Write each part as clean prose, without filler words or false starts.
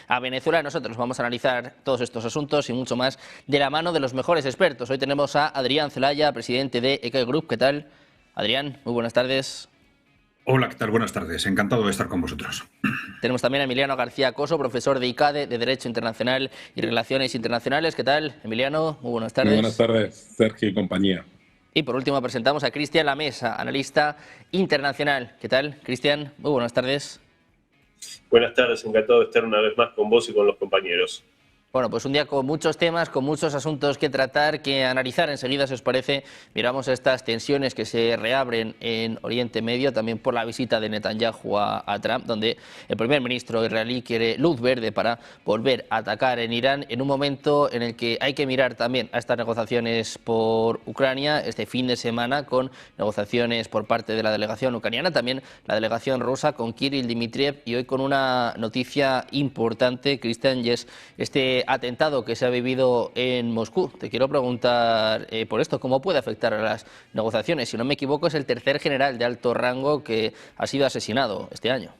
a Venezuela. Nosotros vamos a analizar todos estos asuntos y mucho más de la mano de los mejores expertos. Hoy tenemos a Adrián Celaya, presidente de EK Group. ¿Qué tal? Adrián, muy buenas tardes. Hola, ¿qué tal? Buenas tardes. Encantado de estar con vosotros. Tenemos también a Emiliano García Coso, profesor de ICADE, de Derecho Internacional y Relaciones Internacionales. ¿Qué tal, Emiliano? Muy buenas Muy buenas tardes. tardes, Sergio y compañía. Y por último presentamos a Cristian Lamesa, analista internacional. ¿Qué tal, Cristian? Muy buenas tardes. Buenas tardes, encantado de estar una vez más con vos y con los compañeros. Bueno, pues un día con muchos temas, con muchos asuntos que tratar, que analizar. Enseguida, si os parece, miramos estas tensiones que se reabren en Oriente Medio, también por la visita de Netanyahu a Trump, donde el primer ministro israelí quiere luz verde para volver a atacar en Irán, en un momento en el que hay que mirar también a estas negociaciones por Ucrania, este fin de semana, con negociaciones por parte de la delegación ucraniana, también la delegación rusa con Kirill Dmitriev, y hoy con una noticia importante, Cristian, y es este atentado que se ha vivido en Moscú. Te quiero preguntar por esto, ¿cómo puede afectar a las negociaciones? Si no me equivoco, es el tercer general de alto rango que ha sido asesinado este año.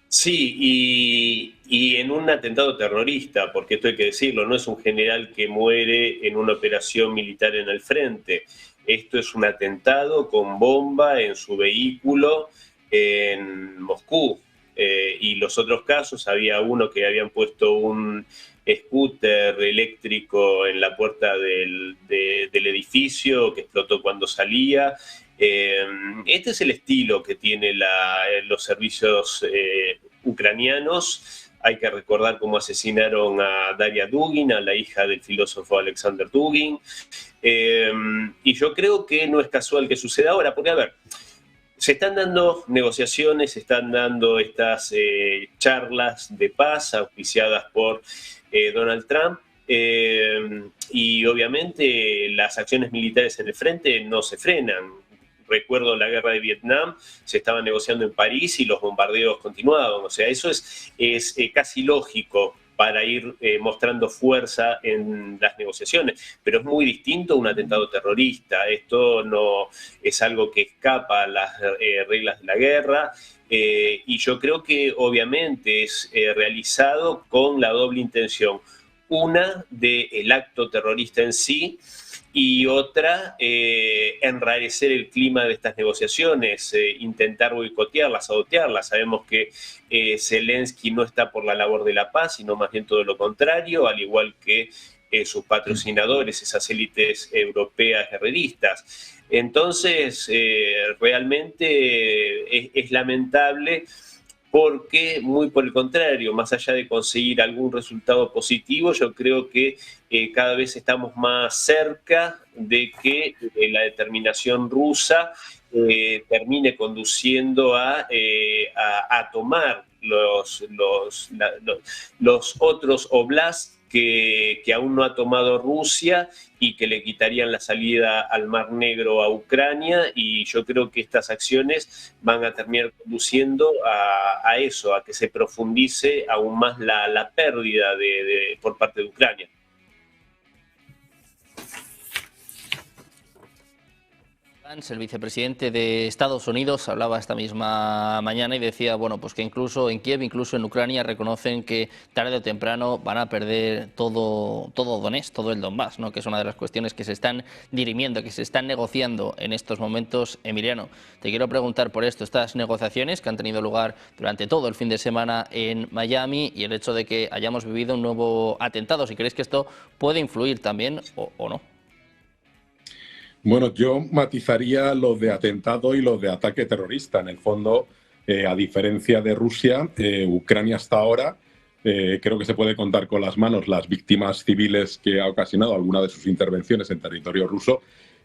Sí, y en un atentado terrorista, porque esto hay que decirlo, no es un general que muere en una operación militar en el frente. Esto es un atentado con bomba en su vehículo en Moscú. Y los otros casos, había uno que habían puesto un scooter eléctrico en la puerta del edificio que explotó cuando salía. Este es el estilo que tienen los servicios ucranianos. Hay que recordar cómo asesinaron a Daria Dugin, a la hija del filósofo Alexander Dugin. Y yo creo que no es casual que suceda ahora, porque a ver, se están dando negociaciones, se están dando estas charlas de paz auspiciadas por Donald Trump, y obviamente las acciones militares en el frente no se frenan. Recuerdo la guerra de Vietnam, se estaba negociando en París y los bombardeos continuaban. O sea, eso es casi lógico para ir mostrando fuerza en las negociaciones. Pero es muy distinto a un atentado terrorista. Esto no es algo que escapa a las reglas de la guerra. Y yo creo que obviamente es realizado con la doble intención. Una, del acto terrorista en sí, y otra, enrarecer el clima de estas negociaciones, intentar boicotearlas, sabotearlas. Sabemos que Zelensky no está por la labor de la paz, sino más bien todo lo contrario, al igual que sus patrocinadores, esas élites europeas guerreristas. Entonces, realmente es lamentable, porque muy por el contrario, más allá de conseguir algún resultado positivo, yo creo que cada vez estamos más cerca de que la determinación rusa termine conduciendo a tomar los otros oblasts que aún no ha tomado Rusia y que le quitarían la salida al Mar Negro a Ucrania, y yo creo que estas acciones van a terminar conduciendo a eso, a que se profundice aún más la pérdida por parte de Ucrania. El vicepresidente de Estados Unidos hablaba esta misma mañana y decía, bueno, pues que incluso en Kiev, incluso en Ucrania, reconocen que tarde o temprano van a perder todo Donetsk, todo el Donbass, ¿no? Que es una de las cuestiones que se están dirimiendo, que se están negociando en estos momentos. Emiliano, te quiero preguntar por esto, estas negociaciones que han tenido lugar durante todo el fin de semana en Miami y el hecho de que hayamos vivido un nuevo atentado, si crees que esto puede influir también o no. Bueno, yo matizaría lo de atentado y lo de ataque terrorista. En el fondo, a diferencia de Rusia, Ucrania hasta ahora creo que se puede contar con las manos las víctimas civiles que ha ocasionado alguna de sus intervenciones en territorio ruso,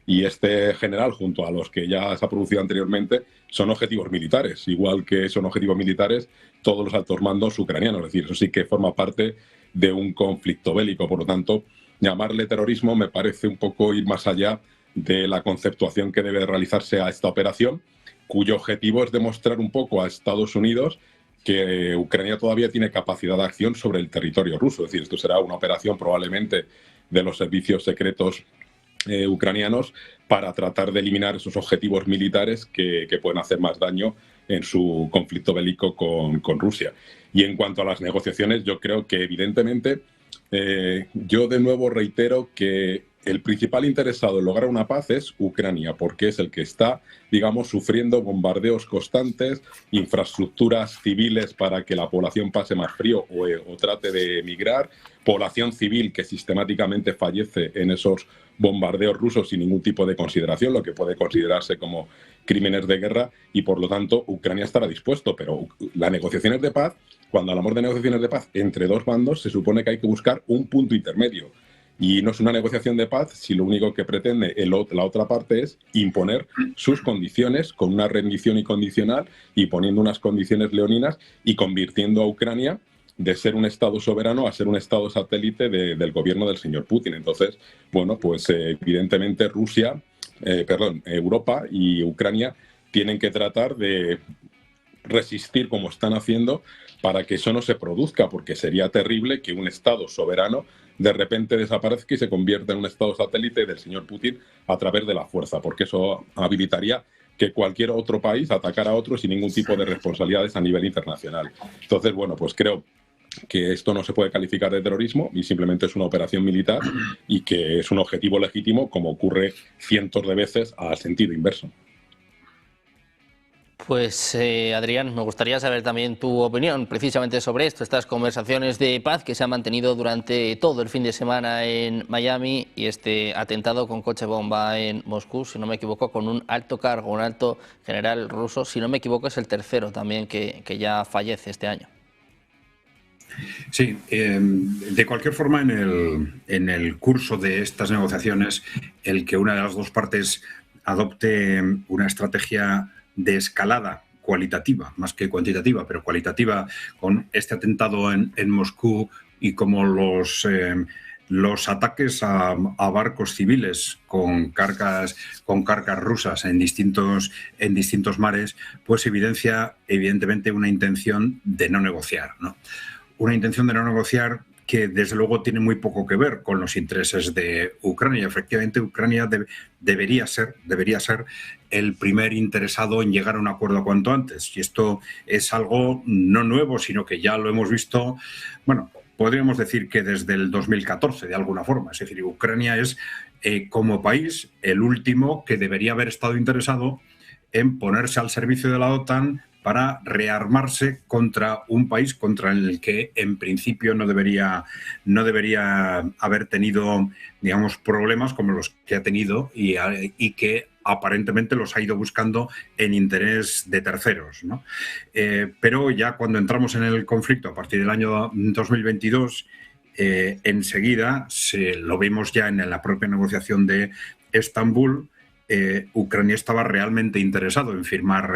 y este general, junto a los que ya se ha producido anteriormente, son objetivos militares, igual que son objetivos militares todos los altos mandos ucranianos. Es decir, eso sí que forma parte de un conflicto bélico. Por lo tanto, llamarle terrorismo me parece un poco ir más allá de la conceptuación que debe realizarse a esta operación, cuyo objetivo es demostrar un poco a Estados Unidos que Ucrania todavía tiene capacidad de acción sobre el territorio ruso. Es decir, esto será una operación probablemente de los servicios secretos ucranianos para tratar de eliminar esos objetivos militares que pueden hacer más daño en su conflicto bélico con Rusia. Y en cuanto a las negociaciones, yo creo que evidentemente, yo de nuevo reitero que el principal interesado en lograr una paz es Ucrania, porque es el que está, digamos, sufriendo bombardeos constantes, infraestructuras civiles para que la población pase más frío o trate de emigrar, población civil que sistemáticamente fallece en esos bombardeos rusos sin ningún tipo de consideración, lo que puede considerarse como crímenes de guerra, y por lo tanto Ucrania estará dispuesto. Pero las negociaciones de paz, cuando hablamos de negociaciones de paz entre dos bandos, se supone que hay que buscar un punto intermedio. Y no es una negociación de paz si lo único que pretende la otra parte es imponer sus condiciones con una rendición incondicional y poniendo unas condiciones leoninas y convirtiendo a Ucrania de ser un Estado soberano a ser un Estado satélite del gobierno del señor Putin. Entonces, bueno, pues evidentemente Europa y Ucrania tienen que tratar de resistir como están haciendo para que eso no se produzca, porque sería terrible que un Estado soberano de repente desaparezca y se convierta en un Estado satélite del señor Putin a través de la fuerza, porque eso habilitaría que cualquier otro país atacara a otro sin ningún tipo de responsabilidades a nivel internacional. Entonces, bueno, pues creo que esto no se puede calificar de terrorismo y simplemente es una operación militar y que es un objetivo legítimo, como ocurre cientos de veces al sentido inverso. Pues Adrián, me gustaría saber también tu opinión precisamente sobre esto, estas conversaciones de paz que se han mantenido durante todo el fin de semana en Miami y este atentado con coche bomba en Moscú, si no me equivoco, con un alto cargo, un alto general ruso, si no me equivoco es el tercero también que ya fallece este año. Sí, de cualquier forma, en el curso de estas negociaciones, el que una de las dos partes adopte una estrategia de escalada cualitativa, más que cuantitativa, pero cualitativa, con este atentado en Moscú y como los ataques a barcos civiles con cargas rusas en distintos mares, pues evidencia evidentemente una intención de no negociar, ¿no? Una intención de no negociar que desde luego tiene muy poco que ver con los intereses de Ucrania. Efectivamente, Ucrania debería ser el primer interesado en llegar a un acuerdo cuanto antes. Y esto es algo no nuevo, sino que ya lo hemos visto, bueno, podríamos decir que desde el 2014, de alguna forma. Es decir, Ucrania es, como país, el último que debería haber estado interesado en ponerse al servicio de la OTAN para rearmarse contra un país contra el que en principio no debería haber tenido, digamos, problemas como los que ha tenido y que aparentemente los ha ido buscando en interés de terceros, ¿no? Pero ya cuando entramos en el conflicto a partir del año 2022, enseguida lo vimos ya en la propia negociación de Estambul. Ucrania estaba realmente interesado en firmar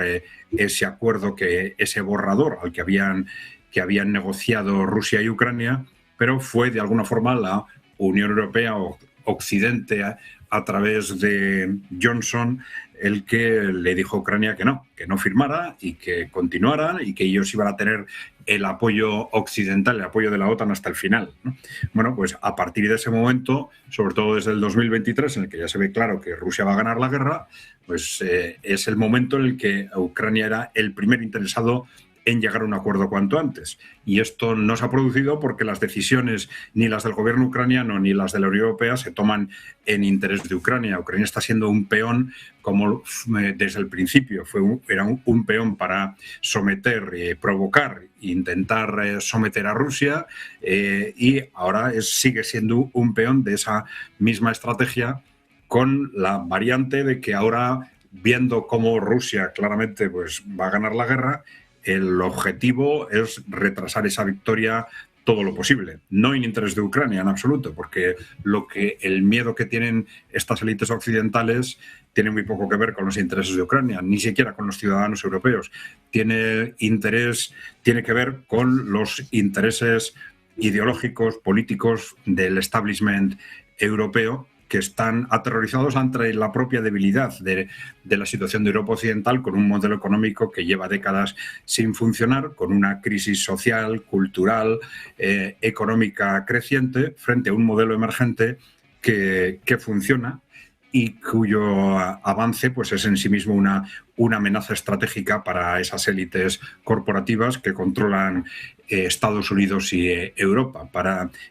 ese acuerdo, ese borrador al que habían negociado Rusia y Ucrania, pero fue de alguna forma la Unión Europea o Occidente a través de Johnson el que le dijo a Ucrania que no firmara y que continuaran y que ellos iban a tener el apoyo occidental, el apoyo de la OTAN hasta el final, ¿no? Bueno, pues a partir de ese momento, sobre todo desde el 2023, en el que ya se ve claro que Rusia va a ganar la guerra, pues es el momento en el que Ucrania era el primer interesado en llegar a un acuerdo cuanto antes. Y esto no se ha producido porque las decisiones, ni las del gobierno ucraniano ni las de la Unión Europea, se toman en interés de Ucrania. Ucrania está siendo un peón, como desde el principio era un peón para someter, provocar e intentar someter a Rusia, y ahora sigue siendo un peón de esa misma estrategia, con la variante de que ahora, viendo cómo Rusia claramente pues, va a ganar la guerra, el objetivo es retrasar esa victoria todo lo posible. No en interés de Ucrania en absoluto, porque el miedo que tienen estas élites occidentales tiene muy poco que ver con los intereses de Ucrania, ni siquiera con los ciudadanos europeos. Tiene que ver con los intereses ideológicos, políticos del establishment europeo, que están aterrorizados ante la propia debilidad de la situación de Europa Occidental, con un modelo económico que lleva décadas sin funcionar, con una crisis social, cultural, económica creciente, frente a un modelo emergente que funciona y cuyo avance pues, es en sí mismo una amenaza estratégica para esas élites corporativas que controlan Estados Unidos y Europa.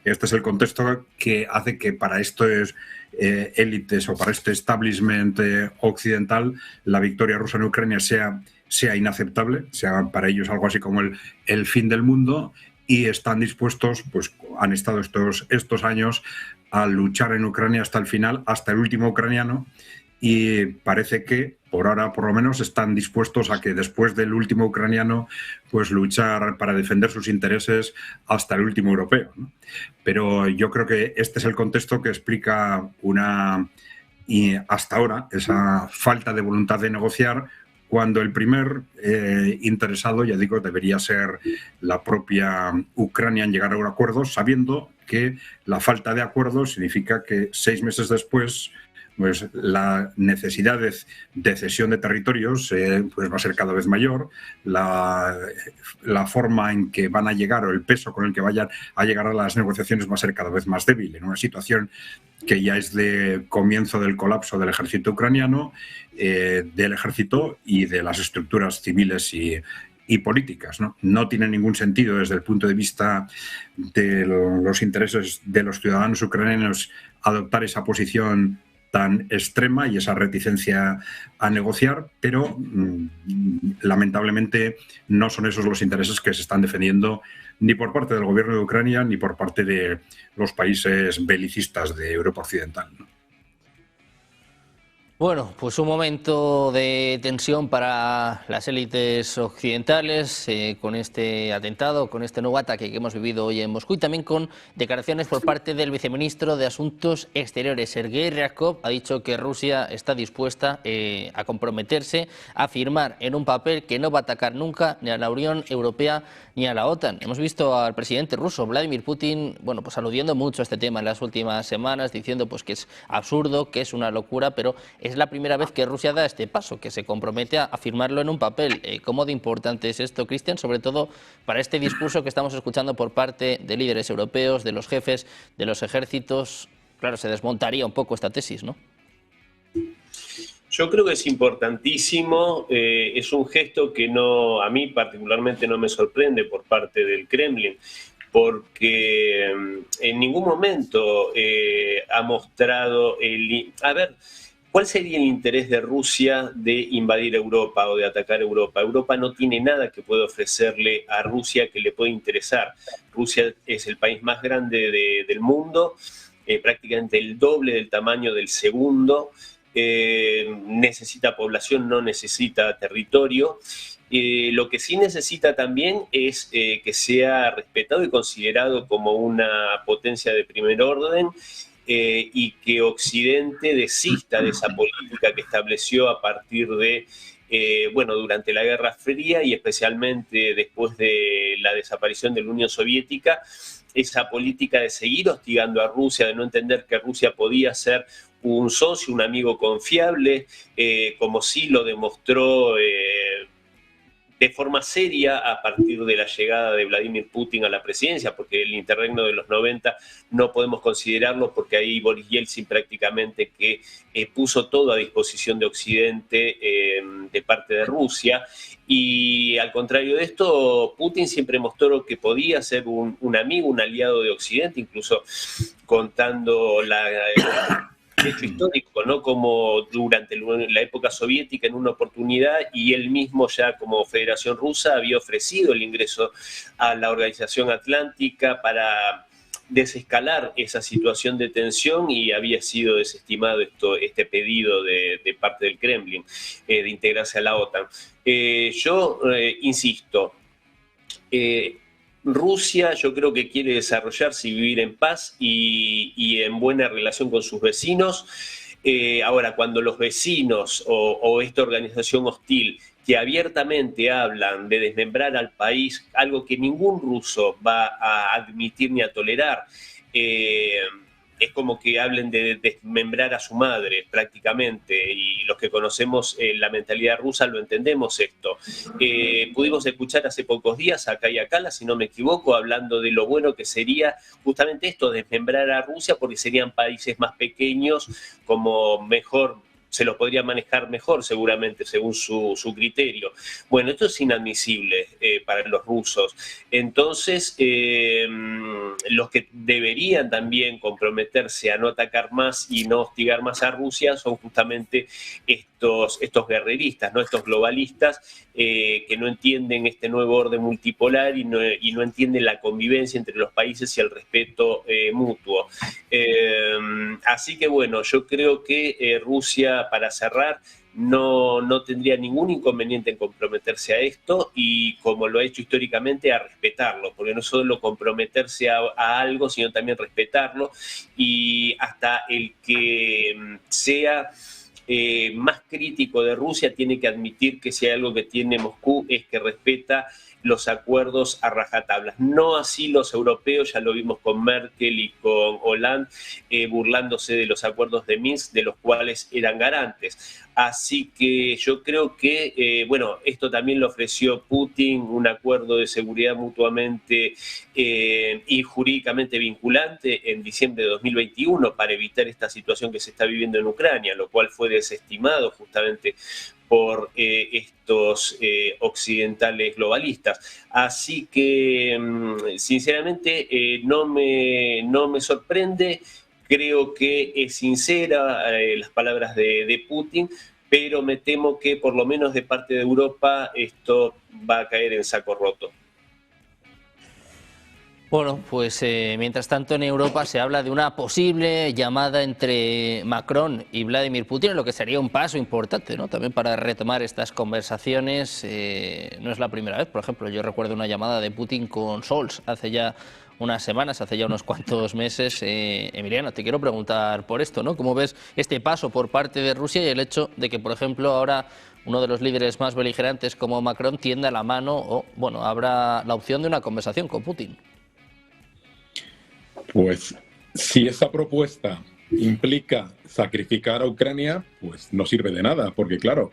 Este es el contexto que hace que para estos élites o para este establishment occidental la victoria rusa en Ucrania sea inaceptable, sea para ellos algo así como el fin del mundo, y están dispuestos, pues han estado estos años a luchar en Ucrania hasta el final, hasta el último ucraniano, y parece que, por ahora por lo menos, están dispuestos a que después del último ucraniano, pues luchar para defender sus intereses hasta el último europeo, ¿no? Pero yo creo que este es el contexto que explica y hasta ahora esa falta de voluntad de negociar, cuando el primer interesado, ya digo, debería ser la propia Ucrania en llegar a un acuerdo, sabiendo que la falta de acuerdo significa que 6 meses después pues la necesidad de cesión de territorios pues va a ser cada vez mayor, la forma en que van a llegar o el peso con el que vayan a llegar a las negociaciones va a ser cada vez más débil, en una situación que ya es de comienzo del colapso del ejército ucraniano, del ejército y de las estructuras civiles y políticas, ¿no? No tiene ningún sentido desde el punto de vista de los intereses de los ciudadanos ucranianos adoptar esa posición tan extrema y esa reticencia a negociar, pero lamentablemente no son esos los intereses que se están defendiendo ni por parte del gobierno de Ucrania ni por parte de los países belicistas de Europa Occidental, ¿no? Bueno, pues un momento de tensión para las élites occidentales con este atentado, con este nuevo ataque que hemos vivido hoy en Moscú, y también con declaraciones por parte del viceministro de Asuntos Exteriores, Sergei Ryabkov. Ha dicho que Rusia está dispuesta a comprometerse a firmar en un papel que no va a atacar nunca ni a la Unión Europea ni a la OTAN. Hemos visto al presidente ruso, Vladimir Putin, bueno, pues aludiendo mucho a este tema en las últimas semanas, diciendo pues que es absurdo, que es una locura, pero es la primera vez que Rusia da este paso, que se compromete a firmarlo en un papel. ¿Cómo de importante es esto, Cristian? Sobre todo para este discurso que estamos escuchando por parte de líderes europeos, de los jefes de los ejércitos. Claro, se desmontaría un poco esta tesis, ¿no? Yo creo que es importantísimo, es un gesto que a mí particularmente no me sorprende por parte del Kremlin, porque en ningún momento ha mostrado a ver, ¿cuál sería el interés de Rusia de invadir Europa o de atacar Europa? Europa no tiene nada que pueda ofrecerle a Rusia que le pueda interesar. Rusia es el país más grande del mundo, prácticamente el doble del tamaño del segundo. Necesita población, no necesita territorio. Lo que sí necesita también es que sea respetado y considerado como una potencia de primer orden, y que Occidente desista de esa política que estableció a partir de, durante la Guerra Fría y especialmente después de la desaparición de la Unión Soviética, esa política de seguir hostigando a Rusia, de no entender que Rusia podía ser un socio, un amigo confiable, como sí lo demostró de forma seria a partir de la llegada de Vladimir Putin a la presidencia, porque el interregno de los 90 no podemos considerarlo, porque ahí Boris Yeltsin prácticamente que puso todo a disposición de Occidente de parte de Rusia. Y al contrario de esto, Putin siempre mostró que podía ser un amigo, un aliado de Occidente, incluso contando hecho histórico, ¿no? Como durante la época soviética en una oportunidad, y él mismo ya como Federación Rusa había ofrecido el ingreso a la Organización Atlántica para desescalar esa situación de tensión, y había sido desestimado este pedido de parte del Kremlin de integrarse a la OTAN. Yo insisto, Rusia yo creo que quiere desarrollarse y vivir en paz y en buena relación con sus vecinos. Ahora, cuando los vecinos o esta organización hostil que abiertamente hablan de desmembrar al país, algo que ningún ruso va a admitir ni a tolerar, es como que hablen de desmembrar a su madre prácticamente, y los que conocemos la mentalidad rusa lo entendemos esto. Pudimos escuchar hace pocos días a Kaja Kallas, si no me equivoco, hablando de lo bueno que sería justamente esto, desmembrar a Rusia, porque serían países más pequeños, como mejor se los podría manejar mejor seguramente según su criterio. Bueno, esto es inadmisible para los rusos. Entonces, los que deberían también comprometerse a no atacar más y no hostigar más a Rusia son justamente estos guerreristas, ¿no? Estos globalistas que no entienden este nuevo orden multipolar y no entienden la convivencia entre los países y el respeto mutuo. Así que bueno, yo creo que Rusia, para cerrar, no tendría ningún inconveniente en comprometerse a esto, y como lo ha hecho históricamente, a respetarlo, porque no solo comprometerse a algo, sino también respetarlo, y hasta el que sea más crítico de Rusia tiene que admitir que si hay algo que tiene Moscú es que respeta los acuerdos a rajatablas. No así los europeos, ya lo vimos con Merkel y con Hollande, burlándose de los acuerdos de Minsk, de los cuales eran garantes. Así que yo creo que, bueno, esto también lo ofreció Putin, un acuerdo de seguridad mutuamente y jurídicamente vinculante en diciembre de 2021 para evitar esta situación que se está viviendo en Ucrania, lo cual fue desestimado justamente por estos occidentales globalistas. Así que, sinceramente, no me sorprende. Creo que es sincera las palabras de Putin, pero me temo que por lo menos de parte de Europa esto va a caer en saco roto. Bueno, pues mientras tanto en Europa se habla de una posible llamada entre Macron y Vladimir Putin, lo que sería un paso importante, ¿no? También para retomar estas conversaciones. No es la primera vez, por ejemplo, yo recuerdo una llamada de Putin con Scholz hace ya unas semanas, hace ya unos cuantos meses. Emiliano, te quiero preguntar por esto, ¿no? ¿Cómo ves este paso por parte de Rusia y el hecho de que, por ejemplo, ahora uno de los líderes más beligerantes como Macron tienda la mano o, bueno, habrá la opción de una conversación con Putin? Pues si esa propuesta implica sacrificar a Ucrania, pues no sirve de nada, porque claro,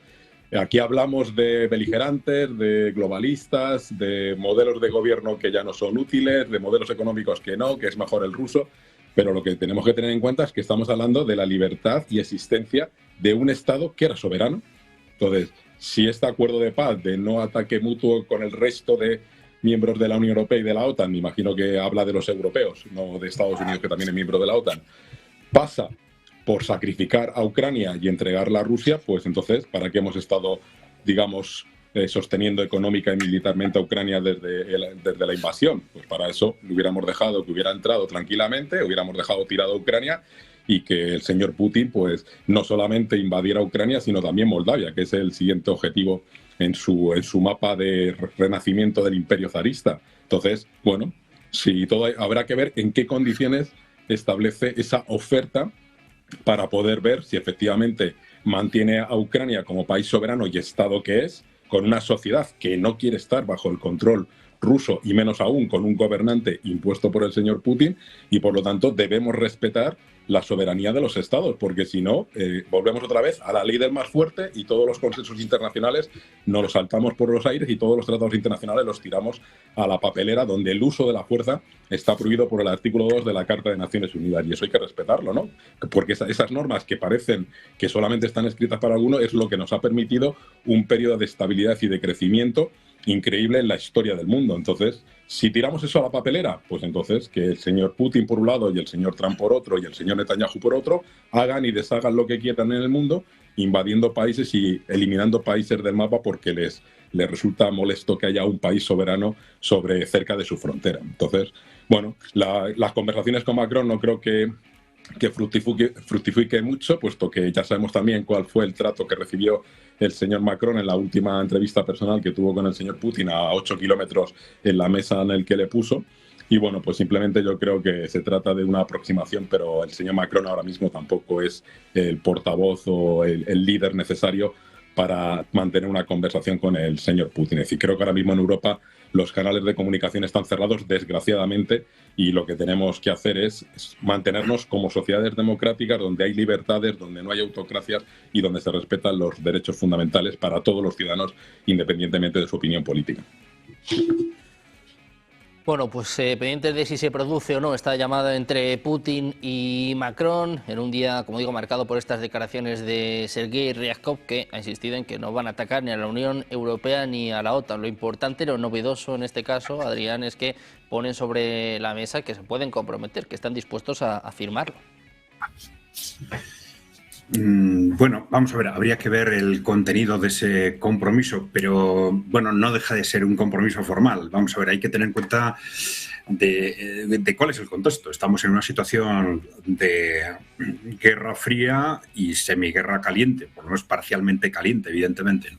aquí hablamos de beligerantes, de globalistas, de modelos de gobierno que ya no son útiles, de modelos económicos que no, que es mejor el ruso, pero lo que tenemos que tener en cuenta es que estamos hablando de la libertad y existencia de un Estado que era soberano. Entonces, si este acuerdo de paz de no ataque mutuo con el resto de miembros de la Unión Europea y de la OTAN, me imagino que habla de los europeos, no de Estados Unidos, que también es miembro de la OTAN, pasa por sacrificar a Ucrania y entregarla a Rusia, pues entonces, ¿para qué hemos estado, digamos, sosteniendo económica y militarmente a Ucrania desde la invasión? Pues para eso le hubiéramos dejado que hubiera entrado tranquilamente, hubiéramos dejado tirado a Ucrania y que el señor Putin, pues, no solamente invadiera Ucrania, sino también Moldavia, que es el siguiente objetivo en su mapa de renacimiento del imperio zarista. Entonces, bueno, si todo habrá que ver en qué condiciones establece esa oferta para poder ver si efectivamente mantiene a Ucrania como país soberano y Estado que es, con una sociedad que no quiere estar bajo el control ruso y menos aún con un gobernante impuesto por el señor Putin, y por lo tanto debemos respetar la soberanía de los estados, porque si no, volvemos otra vez a la ley del más fuerte y todos los consensos internacionales nos los saltamos por los aires y todos los tratados internacionales los tiramos a la papelera, donde el uso de la fuerza está prohibido por el artículo 2 de la Carta de Naciones Unidas, y eso hay que respetarlo, ¿no? Porque esas normas que parecen que solamente están escritas para algunos es lo que nos ha permitido un periodo de estabilidad y de crecimiento increíble en la historia del mundo. Entonces, si tiramos eso a la papelera, pues entonces que el señor Putin por un lado y el señor Trump por otro y el señor Netanyahu por otro hagan y deshagan lo que quieran en el mundo, invadiendo países y eliminando países del mapa porque les resulta molesto que haya un país soberano cerca de su frontera. Entonces, bueno, las conversaciones con Macron no creo que fructifique mucho, puesto que ya sabemos también cuál fue el trato que recibió el señor Macron en la última entrevista personal que tuvo con el señor Putin a 8 kilómetros en la mesa en el que le puso. Y bueno, pues simplemente yo creo que se trata de una aproximación, pero el señor Macron ahora mismo tampoco es el portavoz o el líder necesario para mantener una conversación con el señor Putin. Es decir, creo que ahora mismo en Europa los canales de comunicación están cerrados, desgraciadamente, y lo que tenemos que hacer es mantenernos como sociedades democráticas donde hay libertades, donde no hay autocracias y donde se respetan los derechos fundamentales para todos los ciudadanos, independientemente de su opinión política. Bueno, pues pendientes de si se produce o no esta llamada entre Putin y Macron, en un día, como digo, marcado por estas declaraciones de Sergei Ryabkov, que ha insistido en que no van a atacar ni a la Unión Europea ni a la OTAN. Lo importante, lo novedoso en este caso, Adrián, es que ponen sobre la mesa que se pueden comprometer, que están dispuestos a firmarlo. Bueno, vamos a ver, habría que ver el contenido de ese compromiso, pero bueno, no deja de ser un compromiso formal. Vamos a ver, hay que tener en cuenta de cuál es el contexto. Estamos en una situación de guerra fría y semiguerra caliente, por lo menos parcialmente caliente, evidentemente, ¿no?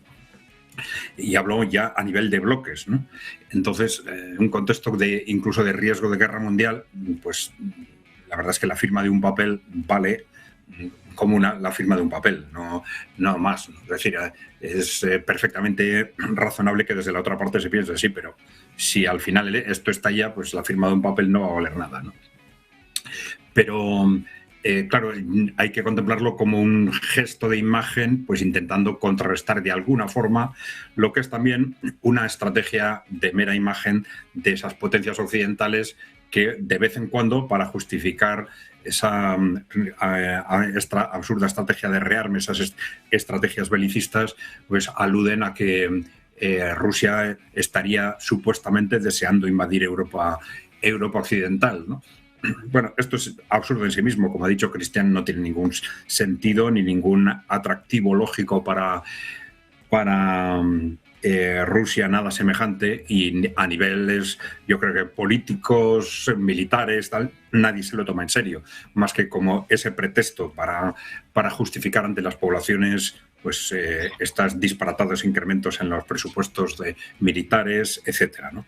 Y hablo ya a nivel de bloques, ¿no? Entonces, en un contexto incluso de riesgo de guerra mundial, pues la verdad es que la firma de un papel vale como la firma de un papel, no más, ¿no? Es decir, es perfectamente razonable que desde la otra parte se piense, sí, pero si al final esto estalla, pues la firma de un papel no va a valer nada, ¿no? Pero, claro, hay que contemplarlo como un gesto de imagen, pues intentando contrarrestar de alguna forma lo que es también una estrategia de mera imagen de esas potencias occidentales que de vez en cuando, para justificar esa absurda estrategia de rearme, esas estrategias belicistas, pues aluden a que Rusia estaría supuestamente deseando invadir Europa occidental, ¿no? Bueno, esto es absurdo en sí mismo. Como ha dicho Cristian, no tiene ningún sentido ni ningún atractivo lógico para Rusia, nada semejante, y a niveles, yo creo que políticos, militares, tal, nadie se lo toma en serio, más que como ese pretexto para justificar ante las poblaciones pues estos disparatados incrementos en los presupuestos de militares, etcétera, ¿no?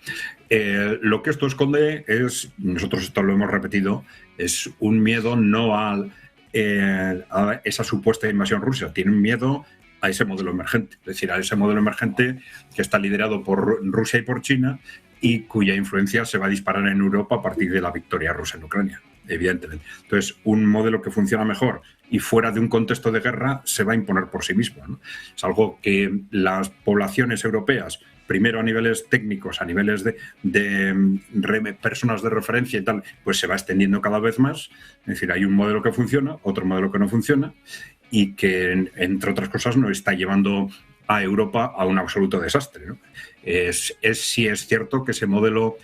Lo que esto esconde es, nosotros esto lo hemos repetido, es un miedo no a esa supuesta invasión rusa, tiene un miedo a ese modelo emergente, es decir, a ese modelo emergente que está liderado por Rusia y por China y cuya influencia se va a disparar en Europa a partir de la victoria rusa en Ucrania, evidentemente. Entonces, un modelo que funciona mejor y fuera de un contexto de guerra se va a imponer por sí mismo, ¿no? Es algo que las poblaciones europeas, primero a niveles técnicos, a niveles de personas de referencia y tal, pues se va extendiendo cada vez más. Es decir, hay un modelo que funciona, otro modelo que no funciona, y que, entre otras cosas, nos está llevando a Europa a un absoluto desastre, ¿no? Sí es cierto que ese modelo,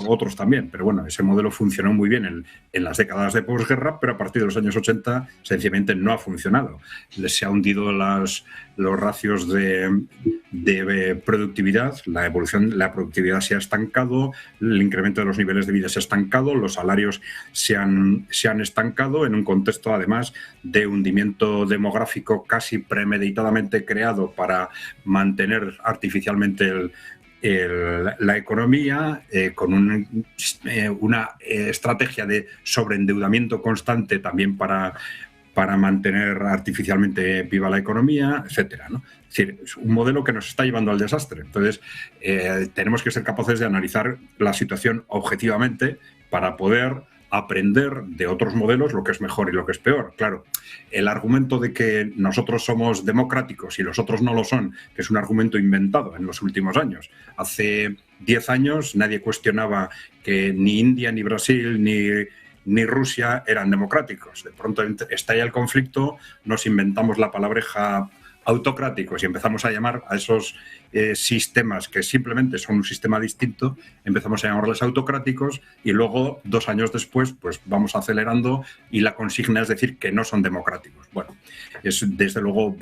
otros también, pero bueno, ese modelo funcionó muy bien en las décadas de posguerra, pero a partir de los años 80 sencillamente no ha funcionado. Se ha hundido los ratios de productividad, la productividad se ha estancado, el incremento de los niveles de vida se ha estancado, los salarios se han estancado en un contexto además de hundimiento demográfico casi premeditadamente creado para mantener artificialmente la economía, con una estrategia de sobreendeudamiento constante también para mantener artificialmente viva la economía, etcétera, ¿no? Es decir, es un modelo que nos está llevando al desastre. Entonces, tenemos que ser capaces de analizar la situación objetivamente para poder aprender de otros modelos lo que es mejor y lo que es peor. Claro, el argumento de que nosotros somos democráticos y los otros no lo son, que es un argumento inventado en los últimos años. Hace 10 años nadie cuestionaba que ni India, ni Brasil, ni Rusia eran democráticos. De pronto estalla el conflicto, nos inventamos la palabreja autocráticos y empezamos a llamar a esos sistemas que simplemente son un sistema distinto, empezamos a llamarles autocráticos y luego 2 años después pues vamos acelerando y la consigna es decir que no son democráticos. Bueno, es desde luego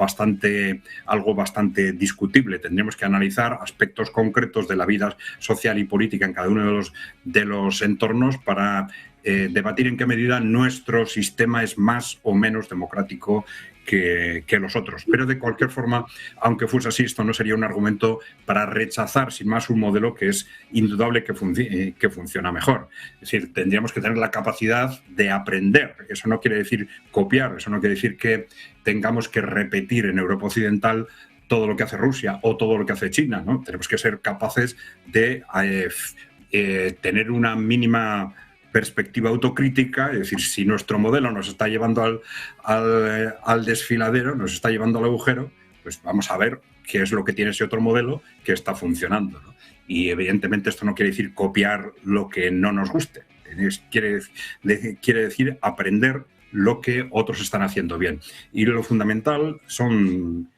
algo bastante discutible. Tendríamos que analizar aspectos concretos de la vida social y política en cada uno de los entornos para debatir en qué medida nuestro sistema es más o menos democrático que los otros. Pero de cualquier forma, aunque fuese así, esto no sería un argumento para rechazar sin más un modelo que es indudable que funciona mejor. Es decir, tendríamos que tener la capacidad de aprender. Eso no quiere decir copiar, eso no quiere decir que tengamos que repetir en Europa Occidental todo lo que hace Rusia o todo lo que hace China, ¿no? Tenemos que ser capaces de tener una mínima perspectiva autocrítica, es decir, si nuestro modelo nos está llevando al desfiladero, nos está llevando al agujero, pues vamos a ver qué es lo que tiene ese otro modelo que está funcionando, ¿no? Y evidentemente esto no quiere decir copiar lo que no nos guste, quiere decir aprender lo que otros están haciendo bien. Y lo fundamental son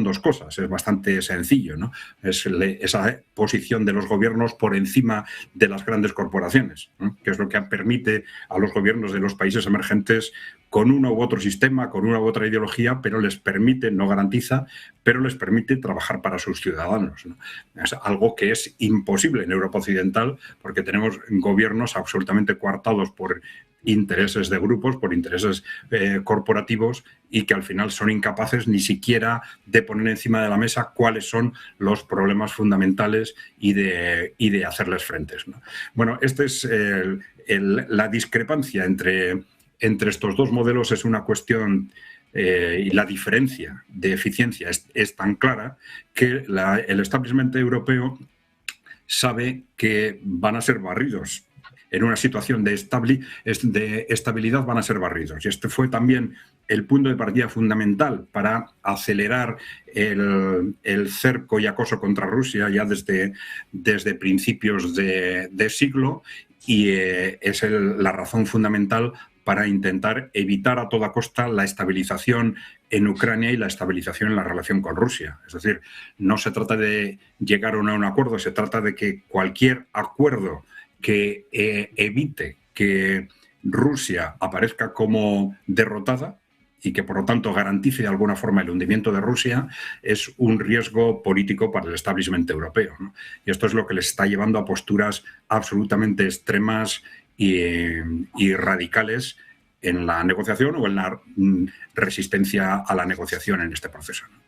dos cosas, es bastante sencillo, ¿no? Es esa posición de los gobiernos por encima de las grandes corporaciones, ¿no? Que es lo que permite a los gobiernos de los países emergentes, con uno u otro sistema, con una u otra ideología, pero les permite, no garantiza, pero les permite trabajar para sus ciudadanos, ¿no? Es algo que es imposible en Europa Occidental, porque tenemos gobiernos absolutamente coartados por intereses de grupos, por intereses corporativos, y que al final son incapaces ni siquiera de poner encima de la mesa cuáles son los problemas fundamentales y de hacerles frentes, ¿no? Bueno, esta es la discrepancia entre estos dos modelos, es una cuestión, y la diferencia de eficiencia es tan clara que el establishment europeo sabe que van a ser barridos. En una situación de estabilidad van a ser barridos. Y este fue también el punto de partida fundamental para acelerar el cerco y acoso contra Rusia ya desde principios de siglo, y es la razón fundamental para intentar evitar a toda costa la estabilización en Ucrania y la estabilización en la relación con Rusia. Es decir, no se trata de llegar a un acuerdo, se trata de que cualquier acuerdo que evite que Rusia aparezca como derrotada y que, por lo tanto, garantice de alguna forma el hundimiento de Rusia, es un riesgo político para el establishment europeo, ¿no? Y esto es lo que les está llevando a posturas absolutamente extremas y radicales en la negociación o en la resistencia a la negociación en este proceso, ¿no?